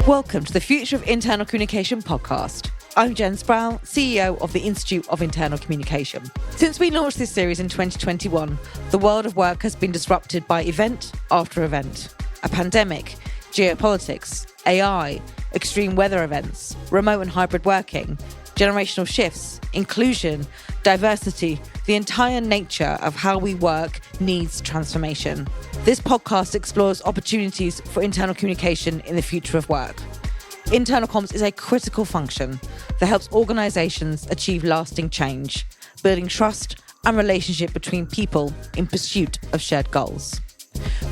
Welcome to the Future of Internal Communication podcast. I'm Jen Sproul, CEO of the Institute of Internal Communication. Since we launched this series in 2021, the world of work has been disrupted by event after event. A pandemic, geopolitics, AI, extreme weather events, remote and hybrid working, generational shifts, inclusion, diversity, the entire nature of how we work needs transformation. This podcast explores opportunities for internal communication in the future of work. Internal comms is a critical function that helps organisations achieve lasting change, building trust and relationship between people in pursuit of shared goals.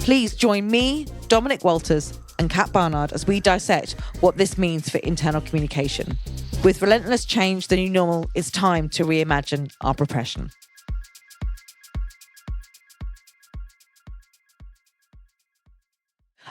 Please join me, Dominic Walters, and Kat Barnard as we dissect what this means for internal communication. With relentless change, the new normal, it's time to reimagine our profession.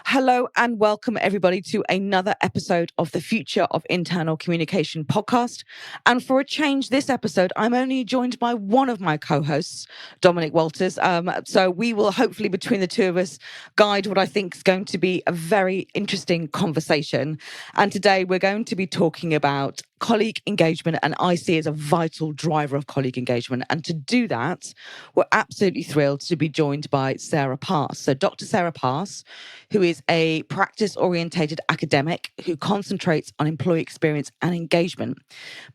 Hello and welcome everybody to another episode of the Future of Internal Communication podcast. And for a change this episode, I'm only joined by one of my co-hosts, Dominic Walters. So we will hopefully between the two of us guide what I think is going to be a very interesting conversation. And today we're going to be talking about colleague engagement, and I see as a vital driver of colleague engagement. And to do that, we're absolutely thrilled to be joined by Sarah Pass. So Dr. Sarah Pass, who is a practice-orientated academic who concentrates on employee experience and engagement,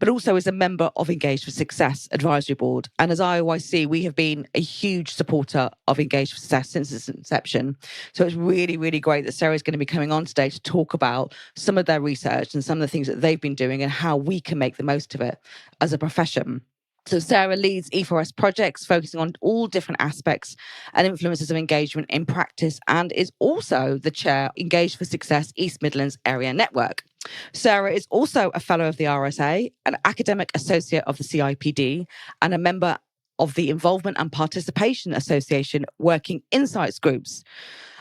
but also is a member of Engage for Success Advisory Board. And as IOIC, we have been a huge supporter of Engage for Success since its inception. So it's really, really great that Sarah is going to be coming on today to talk about some of their research and some of the things that they've been doing and how we can make the most of it as a profession. So Sarah leads E4S projects focusing on all different aspects and influences of engagement in practice and is also the chair Engage for Success East Midlands Area Network. Sarah is also a fellow of the RSA, an academic associate of the CIPD and a member of the Involvement and Participation Association Working Insights Groups.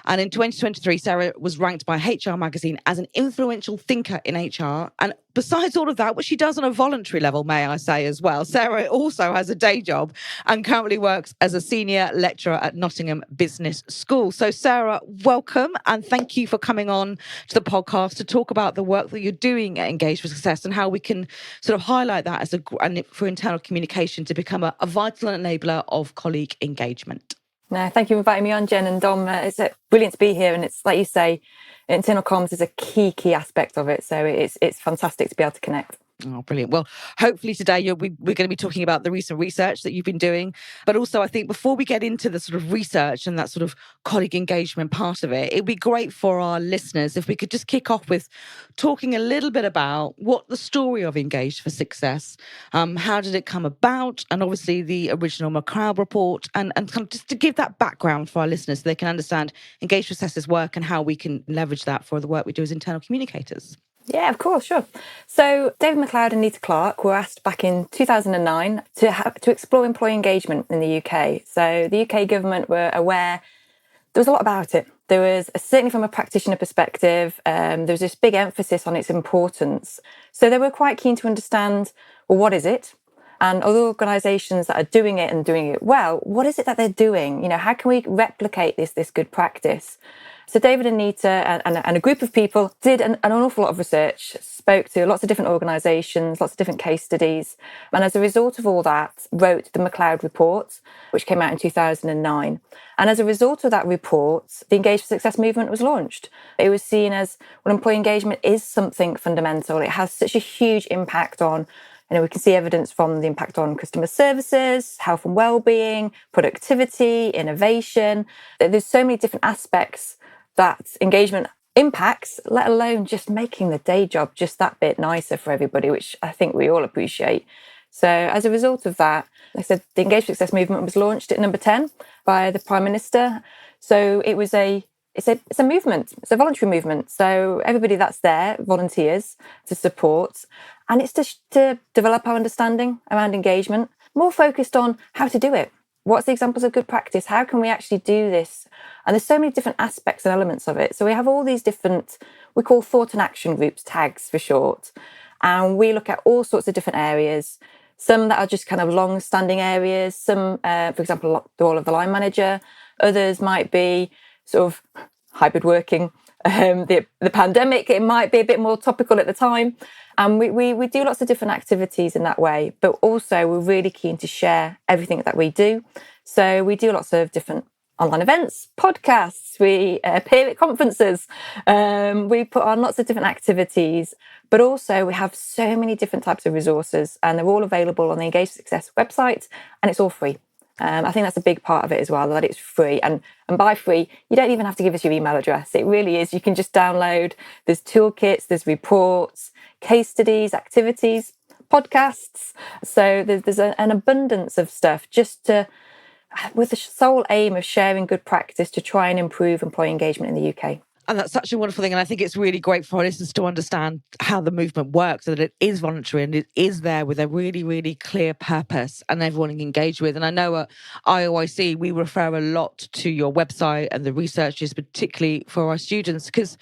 And in 2023, Sarah was ranked by HR Magazine as an influential thinker in HR. And besides all of that, which she does on a voluntary level, may I say as well, Sarah also has a day job and currently works as a senior lecturer at Nottingham Business School. So Sarah, welcome and thank you for coming on to the podcast to talk about the work that you're doing at Engage for Success and how we can sort of highlight that as and for internal communication to become a vital enabler of colleague engagement. No, thank you for inviting me on, Jen and Dom. It's brilliant to be here, and it's like you say, internal comms is a key aspect of it. So it's fantastic to be able to connect. Oh, brilliant. Well, hopefully today we're going to be talking about the recent research that you've been doing. But also, I think before we get into the sort of research and that sort of colleague engagement part of it, it'd be great for our listeners if we could just kick off with talking a little bit about what the story of Engage for Success, how did it come about, and obviously the original MacLeod report, and kind of just to give that background for our listeners so they can understand Engage for Success's work and how we can leverage that for the work we do as internal communicators. Yeah, of course, sure. So David MacLeod and Nita Clark were asked back in 2009 to explore employee engagement in the UK. So the UK government were aware there was a lot about it. There was, certainly from a practitioner perspective, there was this big emphasis on its importance. So they were quite keen to understand, well, what is it? And other organisations that are doing it and doing it well, what is it that they're doing? You know, how can we replicate this good practice? So David and Nita and a group of people did an awful lot of research, spoke to lots of different organisations, lots of different case studies, and as a result of all that, wrote the MacLeod report, which came out in 2009. And as a result of that report, the Engage for Success movement was launched. It was seen as, well, employee engagement is something fundamental. It has such a huge impact on, you know, we can see evidence from the impact on customer services, health and well-being, productivity, innovation. There's so many different aspects that engagement impacts, let alone just making the day job just that bit nicer for everybody, which I think we all appreciate. So as a result of that, like I said, the Engage for Success movement was launched at number 10 by the Prime Minister. So it's a movement, it's a voluntary movement. So everybody that's there volunteers to support, and it's to develop our understanding around engagement, more focused on how to do it. What's the examples of good practice? How can we actually do this? And there's so many different aspects and elements of it. So we have all these different, we call thought and action groups, tags for short. And we look at all sorts of different areas. Some that are just kind of long-standing areas. Some, for example, the role of the line manager. Others might be sort of hybrid working. the pandemic, it might be a bit more topical at the time. And we do lots of different activities in that way, but also we're really keen to share everything that we do. So we do lots of different online events, podcasts, we appear at conferences, we put on lots of different activities, but also we have so many different types of resources, and they're all available on the Engage Success website, and it's all free. I think that's a big part of it as well, that it's free. And by free, you don't even have to give us your email address. It really is. You can just download. There's toolkits, there's reports, case studies, activities, podcasts. So there's an abundance of stuff just to, with the sole aim of sharing good practice to try and improve employee engagement in the UK. And that's such a wonderful thing. And I think it's really great for our listeners to understand how the movement works, that it is voluntary and it is there with a really, really clear purpose and everyone can engage with. And I know at IOIC, we refer a lot to your website and the researches, particularly for our students, because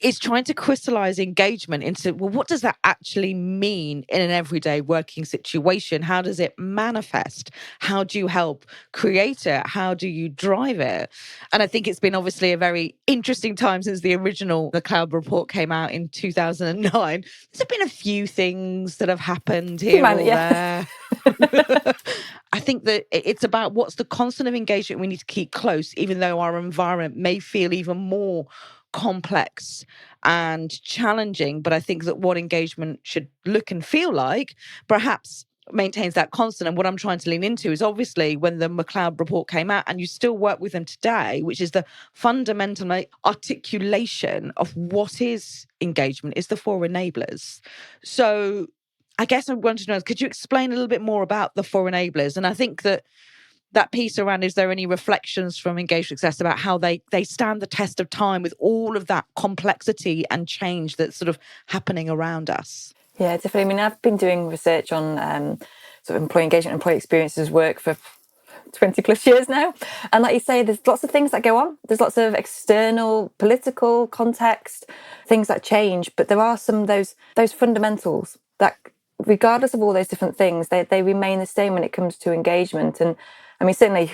it's trying to crystallize engagement into, well, what does that actually mean in an everyday working situation? How does it manifest? How do you help create it? How do you drive it? And I think it's been obviously a very interesting time since the original MacLeod report came out in 2009. There's been a few things that have happened here or there. I think that it's about what's the constant of engagement we need to keep close, even though our environment may feel even more complex and challenging. But I think that what engagement should look and feel like perhaps maintains that constant. And what I'm trying to lean into is obviously when the MacLeod report came out, and you still work with them today, which is the fundamental articulation of what is engagement, is the four enablers. So I guess I wanted to know, could you explain a little bit more about the four enablers? And I think that piece around, is there any reflections from Engage Success about how they stand the test of time with all of that complexity and change that's sort of happening around us? Yeah, definitely. I mean, I've been doing research on sort of employee engagement, employee experiences work for 20 plus years now. And like you say, there's lots of things that go on. There's lots of external political context, things that change, but there are some of those fundamentals that, regardless of all those different things, they remain the same when it comes to engagement. And I mean, certainly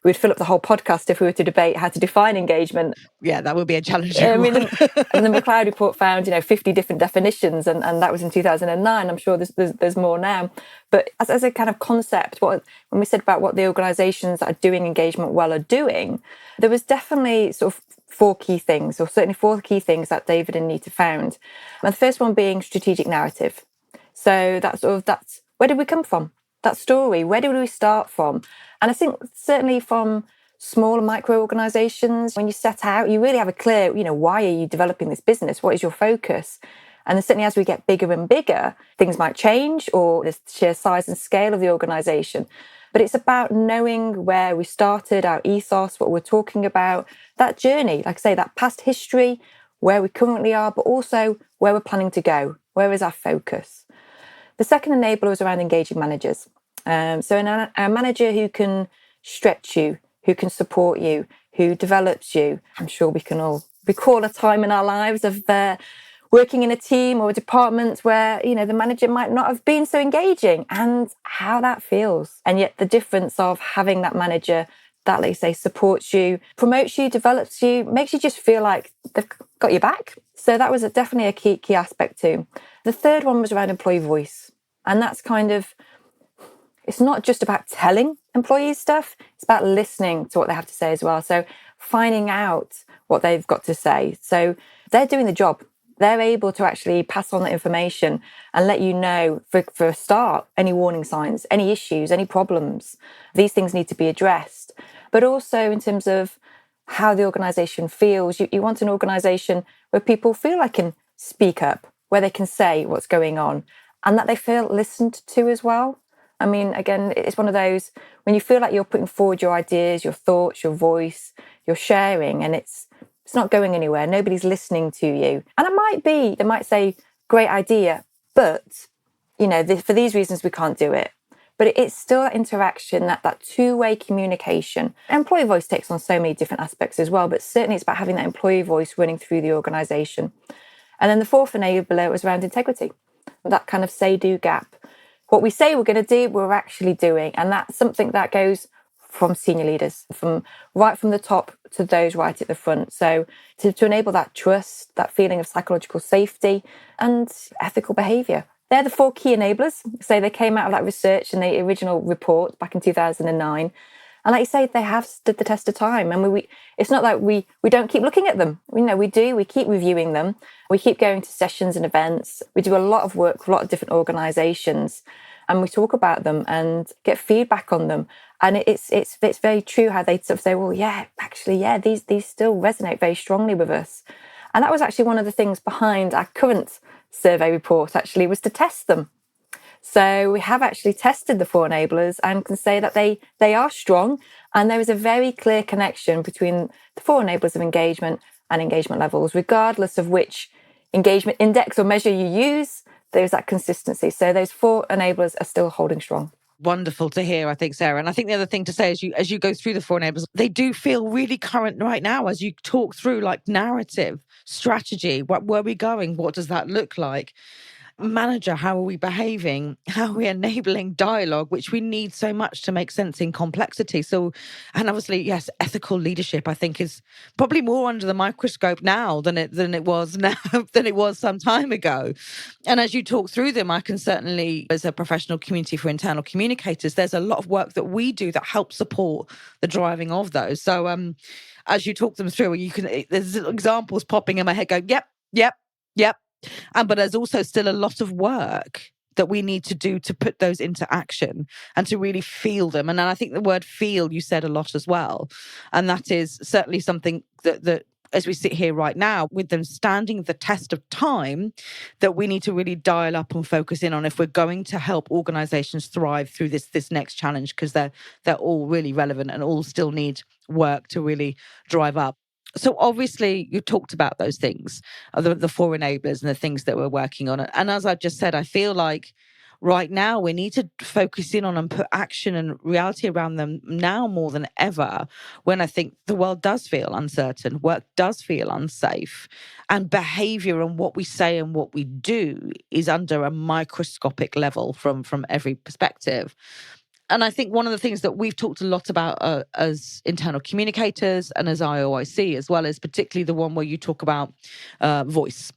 we'd fill up the whole podcast if we were to debate how to define engagement. Yeah, that would be a challenging I mean, one. and the MacLeod report found, 50 different definitions, and that was in 2009. I'm sure there's more now. But as a kind of concept, when we said about what the organisations that are doing engagement well are doing, there was definitely sort of four key things that David and Nita found. And the first one being strategic narrative. So that's where did we come from? That story, where did we start from? And I think certainly from small and micro organisations, when you set out, you really have a clear, why are you developing this business? What is your focus? And then certainly as we get bigger and bigger, things might change, or the sheer size and scale of the organisation. But it's about knowing where we started, our ethos, what we're talking about, that journey, like I say, that past history, where we currently are, but also where we're planning to go. Where is our focus? The second enabler is around engaging managers. So a manager who can stretch you, who can support you, who develops you. I'm sure we can all recall a time in our lives of working in a team or a department where, the manager might not have been so engaging, and how that feels. And yet the difference of having that manager that, let's say, supports you, promotes you, develops you, makes you just feel like they've got your back. So that was definitely a key aspect too. The third one was around employee voice. And that's it's not just about telling employees stuff, it's about listening to what they have to say as well. So finding out what they've got to say. So they're doing the job. They're able to actually pass on that information and let you know, for a start, any warning signs, any issues, any problems. These things need to be addressed. But also in terms of how the organisation feels, you want an organisation where people feel they can speak up, where they can say what's going on, and that they feel listened to as well. I mean, again, it's one of those, when you feel like you're putting forward your ideas, your thoughts, your voice, you're sharing, and it's not going anywhere. Nobody's listening to you. And they might say, great idea, but, for these reasons, we can't do it. But it's still that interaction, that two-way communication. Employee voice takes on so many different aspects as well, but certainly it's about having that employee voice running through the organisation. And then the fourth enabler was around integrity, that kind of say-do gap. What we say we're going to do, we're actually doing. And that's something that goes from senior leaders, from right from the top to those right at the front. So to enable that trust, that feeling of psychological safety and ethical behaviour. They're the 4 key enablers. So they came out of that research in the original report back in 2009. And like you say, they have stood the test of time. And it's not that we don't keep looking at them. We do. We keep reviewing them. We keep going to sessions and events. We do a lot of work with a lot of different organisations. And we talk about them and get feedback on them. And it's very true how they sort of say, well, yeah, actually, yeah, these still resonate very strongly with us. And that was actually one of the things behind our current survey report, actually, was to test them. So we have actually tested the 4 enablers and can say that they are strong. And there is a very clear connection between the 4 enablers of engagement and engagement levels, regardless of which engagement index or measure you use. There's that consistency. So those 4 enablers are still holding strong. Wonderful to hear, I think, Sarah. And I think the other thing to say as you go through the 4 enablers, they do feel really current right now as you talk through like narrative, strategy, where are we going? What does that look like? Manager, how are we behaving? How are we enabling dialogue, which we need so much to make sense in complexity? So, and obviously, yes, ethical leadership, I think, is probably more under the microscope now than it was now than it was some time ago. And as you talk through them, I can certainly, as a professional community for internal communicators, there's a lot of work that we do that helps support the driving of those. So, as you talk them through, there's examples popping in my head going, yep, yep, yep. But there's also still a lot of work that we need to do to put those into action and to really feel them. And then I think the word feel, you said a lot as well. And that is certainly something that as we sit here right now, with them standing the test of time, that we need to really dial up and focus in on if we're going to help organizations thrive through this next challenge, because they're all really relevant and all still need work to really drive up. So obviously you talked about those things, the 4 enablers and the things that we're working on. And as I've just said, I feel like right now we need to focus in on and put action and reality around them now more than ever, when I think the world does feel uncertain, work does feel unsafe, and behavior and what we say and what we do is under a microscopic level from every perspective. And I think one of the things that we've talked a lot about as internal communicators and as IOIC as well, is particularly the one where you talk about voice,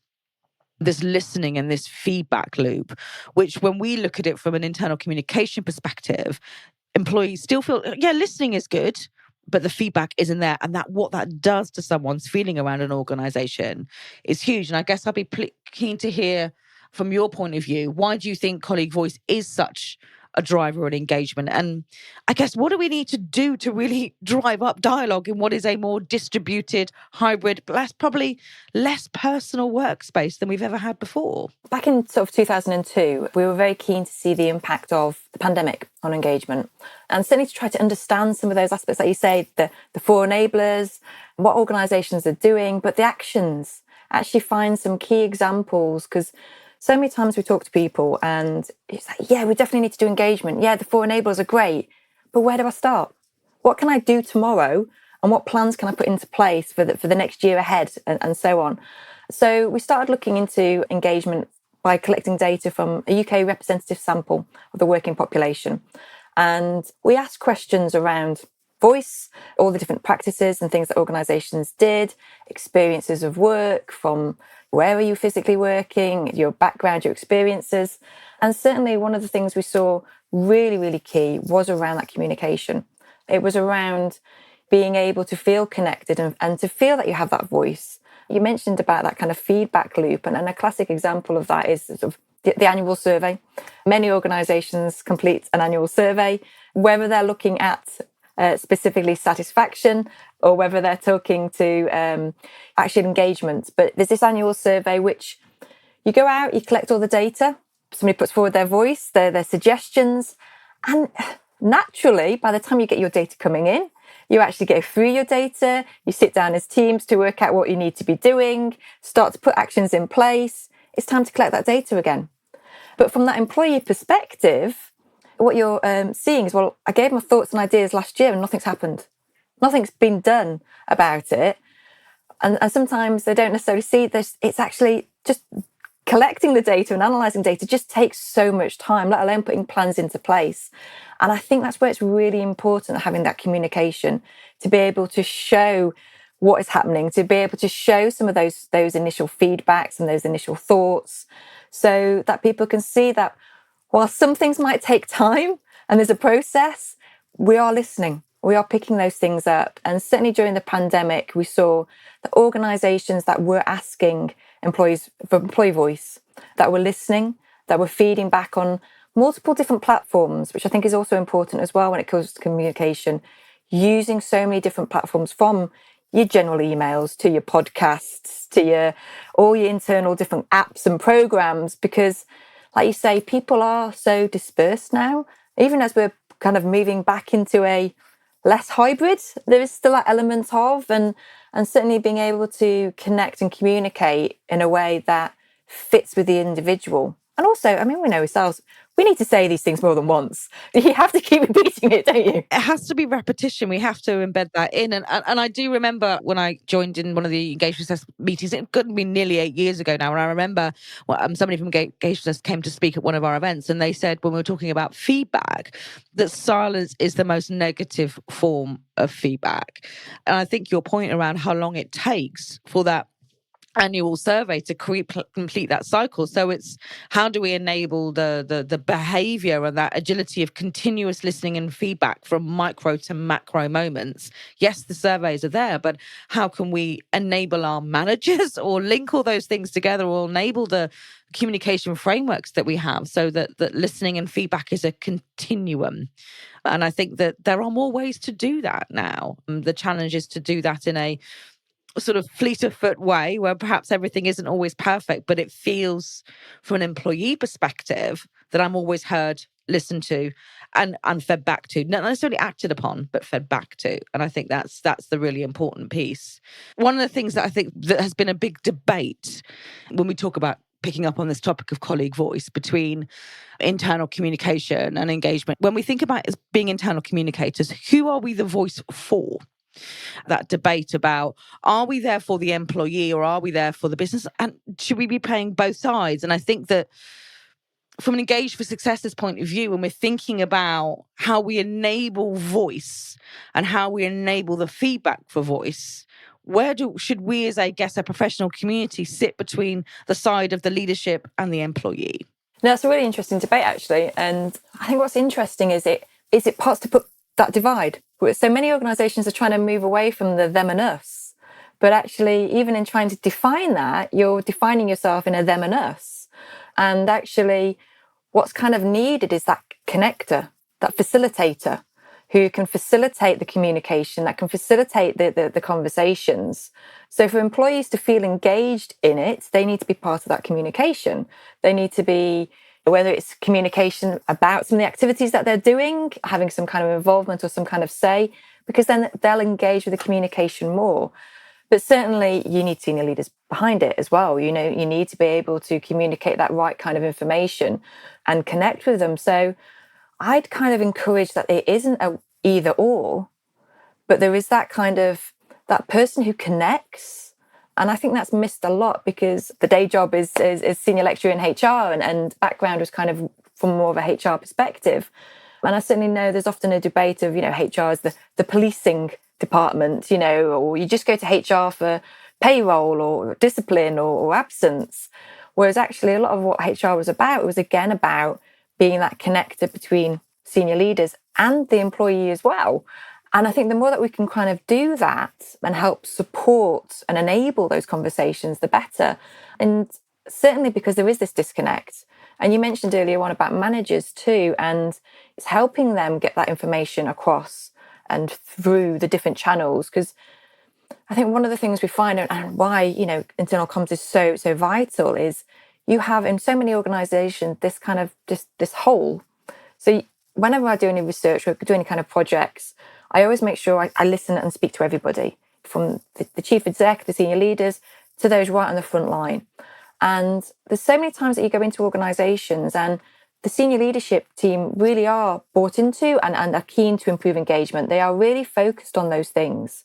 this listening and this feedback loop, which when we look at it from an internal communication perspective, employees still feel, yeah, listening is good, but the feedback isn't there. And that what that does to someone's feeling around an organization is huge. And I guess I'd be keen to hear from your point of view, why do you think colleague voice is such a driver of engagement? And I guess what do we need to do to really drive up dialogue in what is a more distributed, hybrid, probably less personal workspace than we've ever had before? Back in sort of 2002, we were very keen to see the impact of the pandemic on engagement, and certainly to try to understand some of those aspects, like you say, the 4 enablers, what organisations are doing, but the actions, actually find some key examples, because so many times we talk to people and it's like, yeah, we definitely need to do engagement. Yeah, the 4 enablers are great, but where do I start? What can I do tomorrow? And what plans can I put into place for the next year ahead, and so on? So we started looking into engagement by collecting data from a UK representative sample of the working population. And we asked questions around voice, all the different practices and things that organisations did, experiences of work, from where are you physically working, your background, your experiences. And certainly one of the things we saw really, really key was around that communication. It was around being able to feel connected and to feel that you have that voice. You mentioned about that kind of feedback loop, and a classic example of that is sort of the annual survey. Many organisations complete an annual survey, whether they're looking at specifically satisfaction or whether they're talking to actual engagement. But there's this annual survey which you go out, you collect all the data, somebody puts forward their voice, their suggestions, and naturally, by the time you get your data coming in, you actually go through your data, you sit down as teams to work out what you need to be doing, start to put actions in place. It's time to collect that data again. But from that employee perspective, what you're seeing is, well, I gave my thoughts and ideas last year and nothing's happened. Nothing's been done about it. And sometimes they don't necessarily see this. It's actually just collecting the data and analysing data just takes so much time, let alone putting plans into place. And I think that's where it's really important having that communication, to be able to show what is happening, to be able to show some of those initial feedbacks and those initial thoughts, so that people can see that while some things might take time and there's a process, we are listening. We are picking those things up. And certainly during the pandemic, we saw the organisations that were asking employees for employee voice, that were listening, that were feeding back on multiple different platforms, which I think is also important as well when it comes to communication, using so many different platforms, from your general emails to your podcasts to all your internal different apps and programs, because like you say, people are so dispersed now. Even as we're kind of moving back into a less hybrid, there is still that element of, and certainly being able to connect and communicate in a way that fits with the individual. And also, I mean, we know ourselves, we need to say these things more than once. You have to keep repeating it, don't you? It has to be repetition. We have to embed that in. And I do remember when I joined in one of the engagement success meetings, it could be nearly 8 years ago now. And I remember somebody from engagement success came to speak at one of our events, and they said, when we were talking about feedback, that silence is the most negative form of feedback. And I think your point around how long it takes for that annual survey to complete that cycle. So it's, how do we enable the behavior and that agility of continuous listening and feedback from micro to macro moments? Yes, the surveys are there, but how can we enable our managers or link all those things together, or enable the communication frameworks that we have, so that listening and feedback is a continuum? And I think that there are more ways to do that now. The challenge is to do that in a sort of fleet of foot way, where perhaps everything isn't always perfect, but it feels, from an employee perspective, that I'm always heard, listened to, and fed back to, not necessarily acted upon, but fed back to. And I think that's the really important piece. One of the things that I think that has been a big debate when we talk about picking up on this topic of colleague voice, between internal communication and engagement, when we think about it as being internal communicators, who are we the voice for? That debate about, are we there for the employee or are we there for the business? And should we be playing both sides? And I think that from an Engage for Success's point of view, when we're thinking about how we enable voice and how we enable the feedback for voice, should we as a professional community sit between the side of the leadership and the employee? No, it's a really interesting debate, actually. And I think what's interesting is it parts to put that divide. So many organisations are trying to move away from the them and us. But actually, even in trying to define that, you're defining yourself in a them and us. And actually, what's kind of needed is that connector, that facilitator, who can facilitate the communication, that can facilitate the conversations. So for employees to feel engaged in it, they need to be part of that communication. They need to be, whether it's communication about some of the activities that they're doing, having some kind of involvement or some kind of say, because then they'll engage with the communication more. But certainly you need senior leaders behind it as well. You know, you need to be able to communicate that right kind of information and connect with them. So I'd kind of encourage that it isn't a either or, but there is that kind of, that person who connects. And I think that's missed a lot, because the day job is senior lecturer in HR, and background was kind of from more of a HR perspective. And I certainly know there's often a debate of, you know, HR is the policing department, you know, or you just go to HR for payroll or discipline or absence. Whereas actually a lot of what HR was about, it was again about being that connector between senior leaders and the employee as well. And I think the more that we can kind of do that and help support and enable those conversations, the better. And certainly because there is this disconnect. And you mentioned earlier on about managers too, and it's helping them get that information across and through the different channels. Because I think one of the things we find, and why, you know, internal comms is so vital, is you have in so many organizations this kind of this hole. So whenever I do any research or do any kind of projects, I always make sure I listen and speak to everybody, from the chief exec, the senior leaders, to those right on the front line. And there's so many times that you go into organizations and the senior leadership team really are bought into and are keen to improve engagement. They are really focused on those things.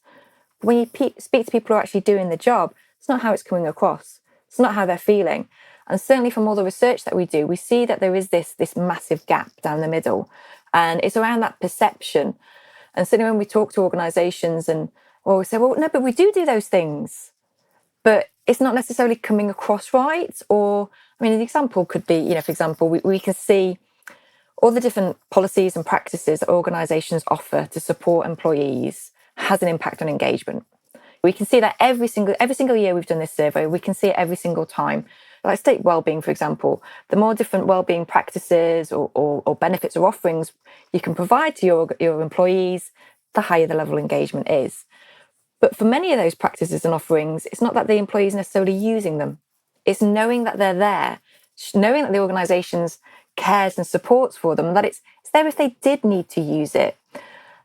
When you speak to people who are actually doing the job, it's not how it's coming across. It's not how they're feeling. And certainly from all the research that we do, we see that there is this massive gap down the middle. And it's around that perception. And certainly when we talk to organisations and we say, well, no, but we do those things, but it's not necessarily coming across right. Or, I mean, an example could be, for example, we can see all the different policies and practices that organisations offer to support employees has an impact on engagement. We can see that every single year we've done this survey, we can see it every single time. Like state wellbeing, for example, the more different wellbeing practices or benefits or offerings you can provide to your employees, the higher the level of engagement is. But for many of those practices and offerings, it's not that the employees are necessarily using them. It's knowing that they're there, knowing that the organisations cares and supports for them, that it's there if they did need to use it.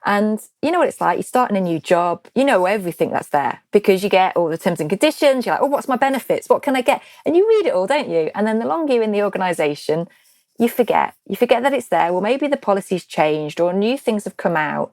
And you know what it's like, you're starting a new job, you know everything that's there because you get all the terms and conditions, you're like, oh, what's my benefits? What can I get? And you read it all, don't you? And then the longer you're in the organisation, you forget that it's there. Well, maybe the policy's changed or new things have come out.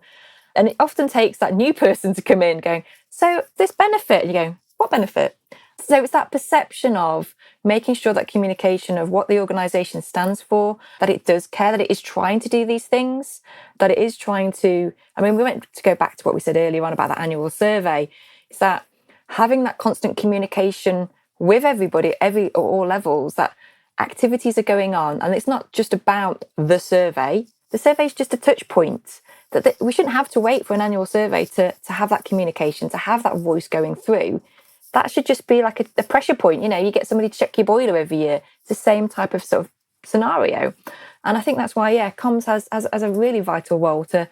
And it often takes that new person to come in going, so this benefit, and you go, what benefit? So it's that perception of making sure that communication of what the organisation stands for, that it does care, that it is trying to do these things, that it is trying to, I mean, we went to go back to what we said earlier on about that annual survey, is that having that constant communication with everybody, all levels, that activities are going on. And it's not just about the survey. The survey is just a touch point. That we shouldn't have to wait for an annual survey to have that communication, to have that voice going through. That should just be like a pressure point. You get somebody to check your boiler every year. It's the same type of sort of scenario. And I think that's why, comms has a really vital role to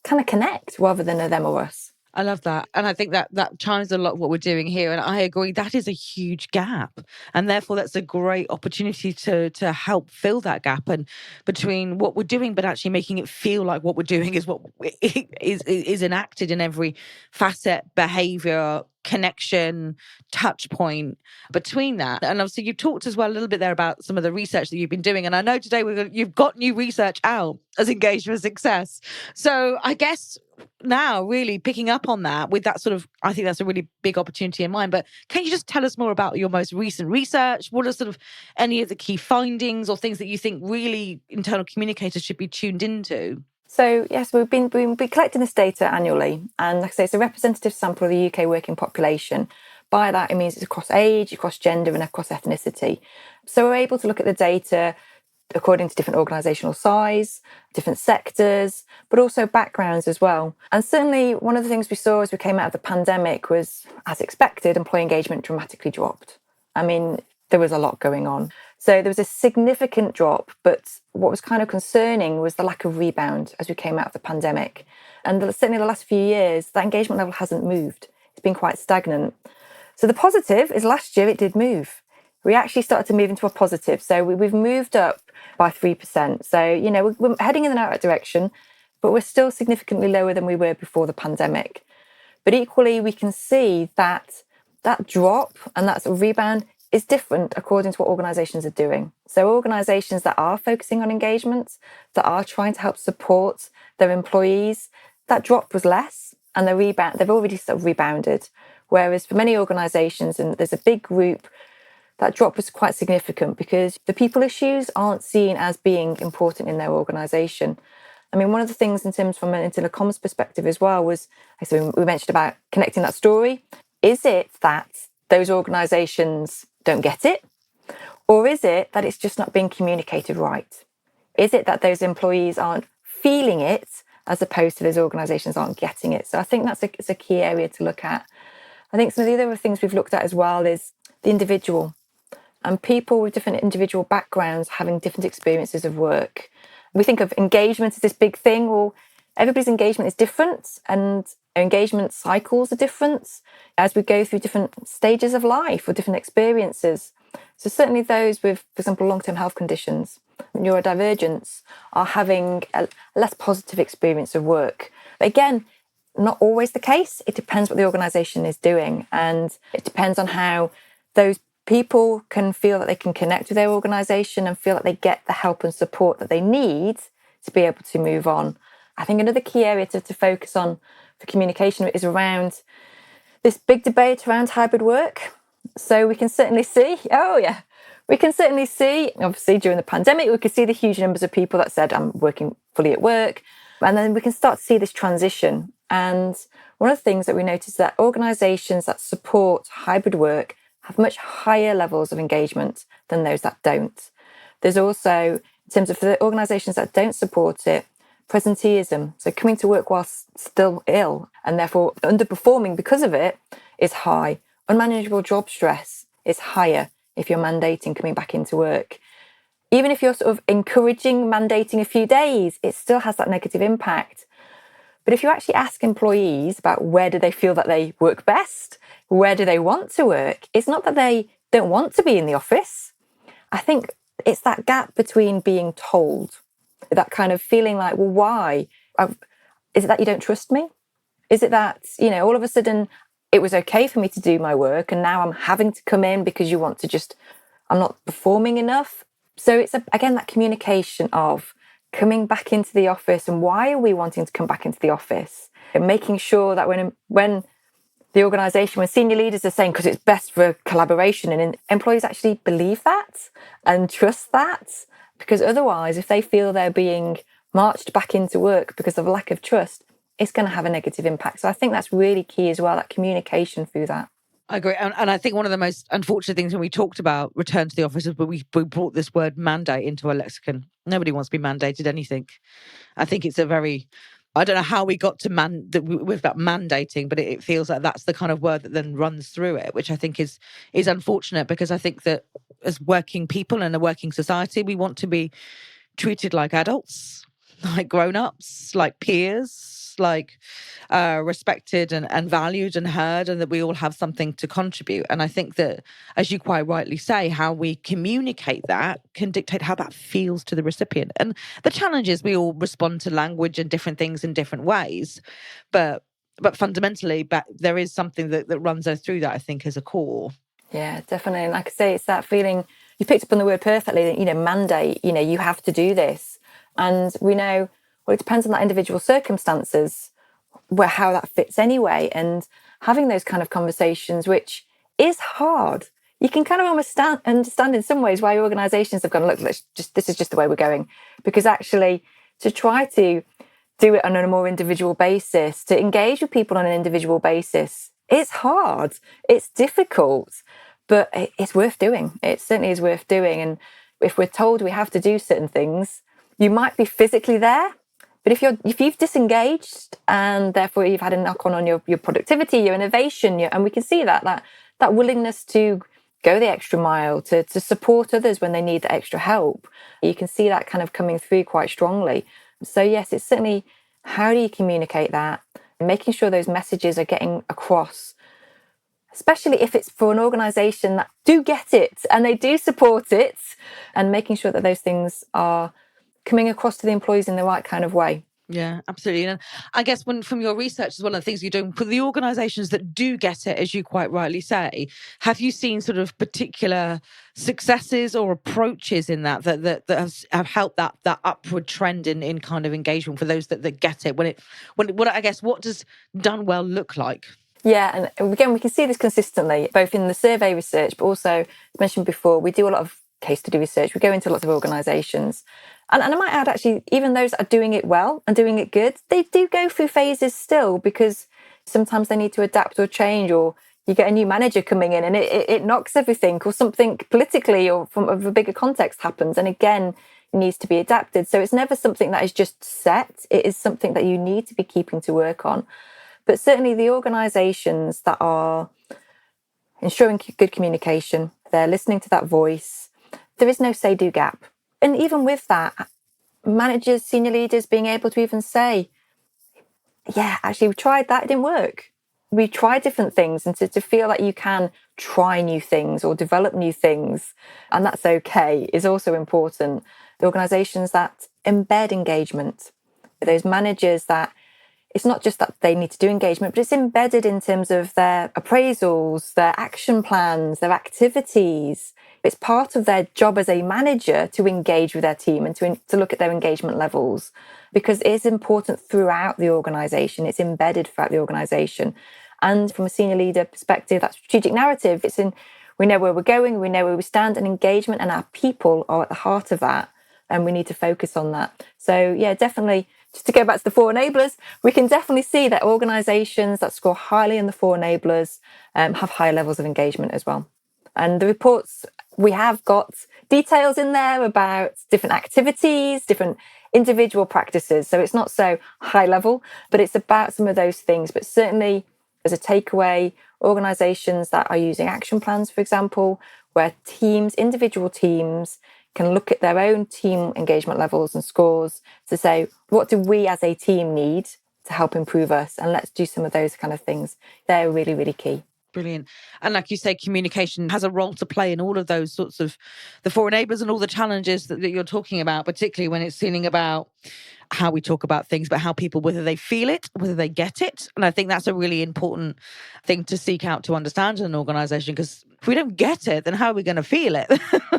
kind of connect rather than a them or us. I love that. And I think that chimes a lot of what we're doing here. And I agree, that is a huge gap. And therefore, that's a great opportunity to help fill that gap and between what we're doing, but actually making it feel like what we're doing is what is enacted in every facet, behaviour, connection, touch point between that. And obviously you've talked as well a little bit there about some of the research that you've been doing. And I know today you've got new research out as Engagement for Success. So I guess now really picking up on that with that sort of, I think that's a really big opportunity in mind. But can you just tell us more about your most recent research? What are sort of any of the key findings or things that you think really internal communicators should be tuned into? So yes, we've been collecting this data annually, and like I say, it's a representative sample of the UK working population. By that, it means it's across age, across gender, and across ethnicity. So we're able to look at the data according to different organisational size, different sectors, but also backgrounds as well. And certainly one of the things we saw as we came out of the pandemic was, as expected, employee engagement dramatically dropped. I mean, there was a lot going on. So there was a significant drop, but what was kind of concerning was the lack of rebound as we came out of the pandemic. And certainly the last few years, that engagement level hasn't moved. It's been quite stagnant. So the positive is last year it did move. We actually started to move into a positive. So we've moved up by 3%. So, we're heading in the right direction, but we're still significantly lower than we were before the pandemic. But equally, we can see that drop and that sort of rebound is different according to what organisations are doing. So organisations that are focusing on engagement, that are trying to help support their employees, that drop was less and they've already sort of rebounded. Whereas for many organisations, and there's a big group, that drop was quite significant because the people issues aren't seen as being important in their organisation. I mean, one of the things in terms from an internal comms perspective as well was, so we mentioned about connecting that story. Is it that those organisations don't get it? Or is it that it's just not being communicated right? Is it that those employees aren't feeling it as opposed to those organisations aren't getting it? So I think it's a key area to look at. I think some of the other things we've looked at as well is the individual and people with different individual backgrounds having different experiences of work. We think of engagement as this big thing. Well, everybody's engagement is different and engagement cycles are different as we go through different stages of life or different experiences. So certainly those with, for example, long-term health conditions, neurodivergence, are having a less positive experience of work. But again, not always the case. It depends what the organisation is doing, and it depends on how those people can feel that they can connect with their organisation and feel that they get the help and support that they need to be able to move on. I think another key area to focus on for communication is around this big debate around hybrid work. So we can certainly see, We can certainly see, obviously, during the pandemic, we could see the huge numbers of people that said, I'm working fully at work. And then we can start to see this transition. And one of the things that we notice is that organisations that support hybrid work have much higher levels of engagement than those that don't. There's also, in terms of the organisations that don't support it, presenteeism. So coming to work whilst still ill and therefore underperforming because of it is high. Unmanageable job stress is higher if you're mandating coming back into work. Even if you're sort of encouraging mandating a few days, it still has that negative impact. But if you actually ask employees about where do they feel that they work best, where do they want to work, it's not that they don't want to be in the office. I think it's that gap between being told, that kind of feeling like, well, why? Is it that you don't trust me? Is it that, all of a sudden it was okay for me to do my work and now I'm having to come in because you want to I'm not performing enough? So it's, again, that communication of coming back into the office and why are we wanting to come back into the office? And making sure that when the organisation, when senior leaders are saying, because it's best for collaboration, and employees actually believe that and trust that. Because otherwise, if they feel they're being marched back into work because of a lack of trust, it's going to have a negative impact. So I think that's really key as well, that communication through that. I agree. And I think one of the most unfortunate things when we talked about return to the office is we brought this word mandate into our lexicon. Nobody wants to be mandated anything. I think it's I don't know how we got to with that mandating, but it feels like that's the kind of word that then runs through it, which I think is unfortunate, because I think that as working people in a working society, we want to be treated like adults, like grown-ups, like peers, like respected and valued and heard, and that we all have something to contribute. And I think that, as you quite rightly say, how we communicate that can dictate how that feels to the recipient. And the challenge is we all respond to language and different things in different ways, but fundamentally, there is something that runs us through that, I think, as a core. Yeah, definitely. And like I say, it's that feeling, you picked up on the word perfectly, that, mandate, you have to do this. And we know, well, it depends on that individual circumstances, how that fits anyway. And having those kind of conversations, which is hard. You can kind of almost understand in some ways why organisations have gone, look, this is just the way we're going. Because actually, to try to do it on a more individual basis, to engage with people on an individual basis, it's hard, it's difficult, but it's worth doing. It certainly is worth doing. And if we're told we have to do certain things, you might be physically there, but if you've disengaged, and therefore you've had a knock on your productivity, your innovation, and we can see that willingness to go the extra mile, to support others when they need the extra help, you can see that kind of coming through quite strongly. So yes, it's certainly, how do you communicate that? Making sure those messages are getting across, especially if it's for an organisation that do get it and they do support it, and making sure that those things are coming across to the employees in the right kind of way. Yeah, absolutely. And I guess from your research, is one of the things you're doing for the organisations that do get it, as you quite rightly say, have you seen sort of particular successes or approaches in that have helped that upward trend in kind of engagement for those that get it? What does done well look like? Yeah, and again, we can see this consistently, both in the survey research, but also, as mentioned before, we do a lot of case study research. We go into lots of organisations. And I might add, actually, even those that are doing it well and doing it good, they do go through phases still, because sometimes they need to adapt or change, or you get a new manager coming in and it knocks everything, or something politically or from a bigger context happens. And again, it needs to be adapted. So it's never something that is just set. It is something that you need to be keeping to work on. But certainly the organisations that are ensuring good communication, they're listening to that voice, there is no say-do gap. And even with that, managers, senior leaders being able to even say, yeah, actually, we tried that, it didn't work. We tried different things, and to feel that you can try new things or develop new things, and that's okay, is also important. The organisations that embed engagement, those managers that it's not just that they need to do engagement, but it's embedded in terms of their appraisals, their action plans, their activities. It's part of their job as a manager to engage with their team and to look at their engagement levels, because it is important throughout the organisation. It's embedded throughout the organisation. And from a senior leader perspective, that strategic narrative, we know where we're going, we know where we stand, and engagement and our people are at the heart of that. And we need to focus on that. So yeah, definitely, just to go back to the four enablers, we can definitely see that organisations that score highly in the four enablers have high levels of engagement as well. And the reports, we have got details in there about different activities, different individual practices. So it's not so high level, but it's about some of those things. But certainly as a takeaway, organisations that are using action plans, for example, where teams, individual teams, can look at their own team engagement levels and scores to say, what do we as a team need to help improve us? And let's do some of those kind of things. They're really, really key. Brilliant. And like you say, communication has a role to play in all of those sorts of the four enablers and all the challenges that you're talking about, particularly when it's feeling about how we talk about things, but how people, whether they feel it, whether they get it. And I think that's a really important thing to seek out to understand in an organisation, because if we don't get it, then how are we going to feel it?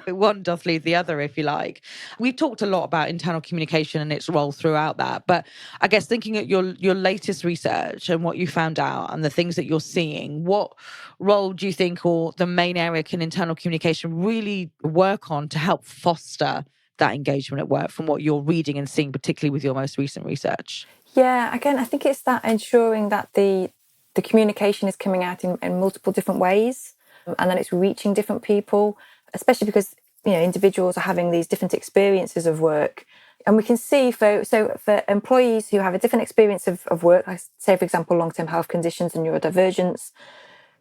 One doth lead the other, if you like. We've talked a lot about internal communication and its role throughout that. But I guess thinking at your latest research and what you found out and the things that you're seeing, what role do you think, or the main area, can internal communication really work on to help foster that engagement at work from what you're reading and seeing, particularly with your most recent research? Yeah, again, I think it's that ensuring that the communication is coming out in multiple different ways, and then it's reaching different people, especially because individuals are having these different experiences of work. And we can see for employees who have a different experience of work, like say, for example, long-term health conditions and neurodivergence,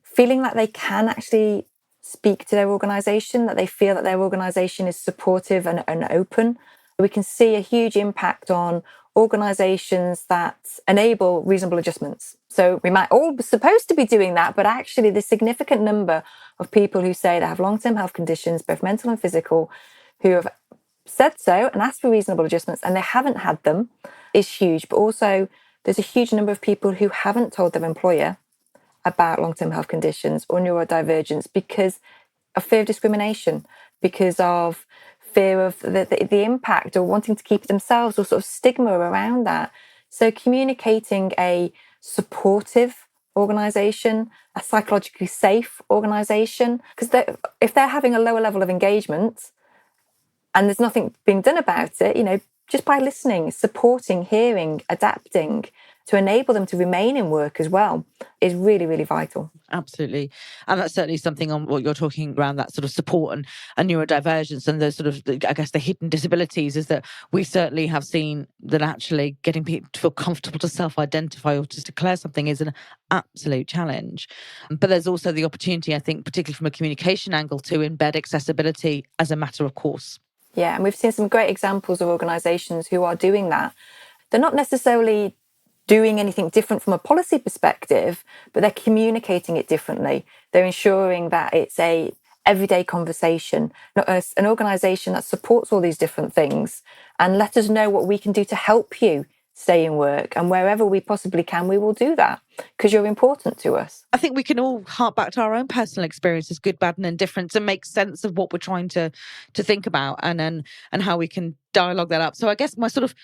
feeling that they can actually speak to their organisation, that they feel that their organisation is supportive and open. We can see a huge impact on organisations that enable reasonable adjustments. So we might all be supposed to be doing that, but actually the significant number of people who say they have long-term health conditions, both mental and physical, who have said so and asked for reasonable adjustments and they haven't had them is huge. But also there's a huge number of people who haven't told their employer about long-term health conditions or neurodivergence because of fear of discrimination, because of fear of the impact, or wanting to keep it themselves, or sort of stigma around that. So communicating a supportive organisation, a psychologically safe organisation, because if they're having a lower level of engagement and there's nothing being done about it, just by listening, supporting, hearing, adapting, to enable them to remain in work as well is really, really vital. Absolutely. And that's certainly something on what you're talking around, that sort of support and neurodivergence and the sort of, I guess, the hidden disabilities, is that we certainly have seen that actually getting people to feel comfortable to self-identify or to declare something is an absolute challenge. But there's also the opportunity, I think, particularly from a communication angle, to embed accessibility as a matter of course. Yeah, and we've seen some great examples of organisations who are doing that. They're not necessarily doing anything different from a policy perspective, but they're communicating it differently. They're ensuring that it's a everyday conversation, not an organisation that supports all these different things, and let us know what we can do to help you stay in work, and wherever we possibly can, we will do that because you're important to us. I think we can all hark back to our own personal experiences, good, bad and indifferent, to make sense of what we're trying to think about and how we can dialogue that up. So I guess my sort of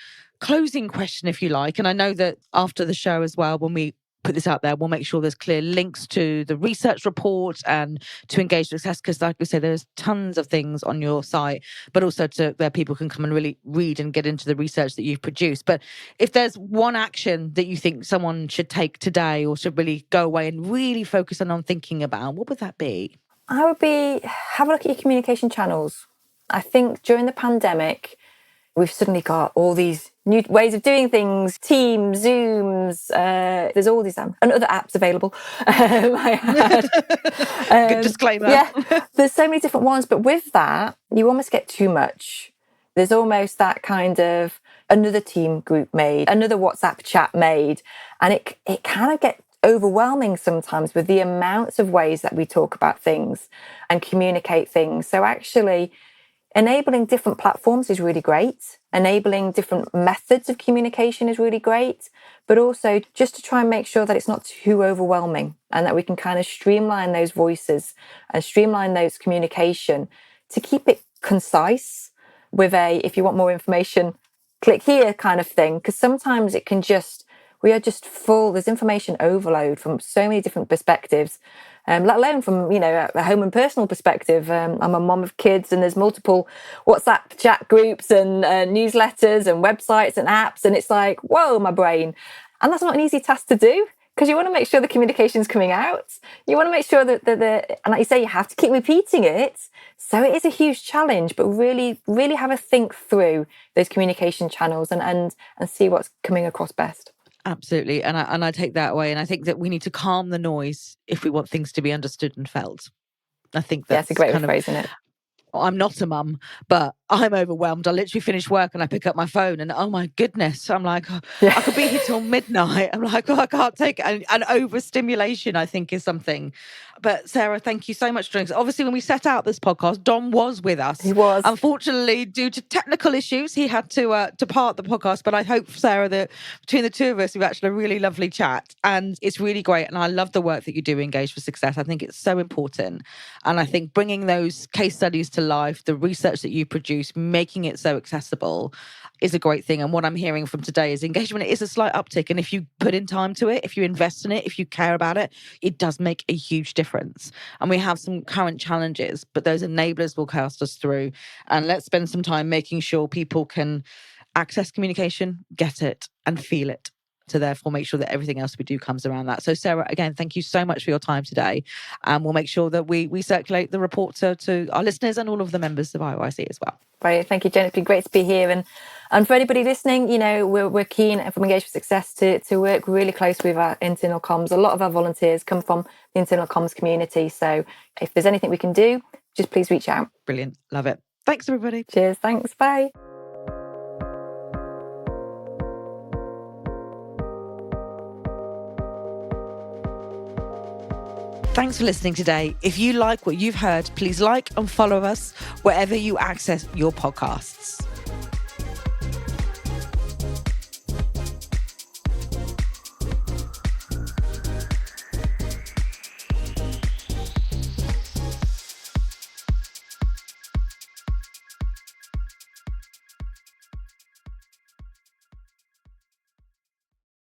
closing question, if you like, and I know that after the show as well, when we put this out there, we'll make sure there's clear links to the research report and to engage success, because like we say, there's tons of things on your site, but also to where people can come and really read and get into the research that you've produced. But if there's one action that you think someone should take today or should really go away and really focus on thinking about, what would that be? I would be, have a look at your communication channels. I think during the pandemic, we've suddenly got all these new ways of doing things, Teams, Zooms, there's all these and other apps available. Good disclaimer. Yeah, there's so many different ones, but with that, you almost get too much. There's almost that kind of another team group made, another WhatsApp chat made, and it kind of gets overwhelming sometimes with the amounts of ways that we talk about things and communicate things. So actually, enabling different platforms is really great. Enabling different methods of communication is really great, but also just to try and make sure that it's not too overwhelming and that we can kind of streamline those voices and streamline those communication to keep it concise with if you want more information, click here kind of thing. Because sometimes it can just, we are just full. There's information overload from so many different perspectives, let alone from, a home and personal perspective. I'm a mom of kids, and there's multiple WhatsApp chat groups and newsletters and websites and apps. And it's like, whoa, my brain. And that's not an easy task to do, because you want to make sure the communication's coming out. You want to make sure that and like you say, you have to keep repeating it. So it is a huge challenge, but really, really have a think through those communication channels and see what's coming across best. Absolutely. And I take that away. And I think that we need to calm the noise if we want things to be understood and felt. I think that's a great way of phrasing it. I'm not a mum, but I'm overwhelmed. I literally finish work and I pick up my phone and, oh my goodness, I'm like, I could be here till midnight. I'm like, I can't take it. And overstimulation, I think, is something. But Sarah, thank you so much for doing this. Obviously, when we set out this podcast, Dom was with us. He was. Unfortunately, due to technical issues, he had to part the podcast. But I hope, Sarah, that between the two of us, we've actually a really lovely chat. And it's really great. And I love the work that you do, Engage for Success. I think it's so important. And I think bringing those case studies to life, the research that you produce, making it so accessible is a great thing. And what I'm hearing from today is engagement is a slight uptick. And if you put in time to it, if you invest in it, if you care about it, it does make a huge difference. And we have some current challenges, but those enablers will cast us through. And let's spend some time making sure people can access communication, get it, and feel it, to therefore make sure that everything else we do comes around that. So Sarah, again, thank you so much for your time today. And we'll make sure that we circulate the report to our listeners and all of the members of IOIC as well. Right, thank you, Jen. It's been great to be here. And for anybody listening, we're keen from Engage for Success to work really close with our internal comms. A lot of our volunteers come from the internal comms community. So if there's anything we can do, just please reach out. Brilliant. Love it. Thanks, everybody. Cheers. Thanks. Bye. Thanks for listening today. If you like what you've heard, please like and follow us wherever you access your podcasts.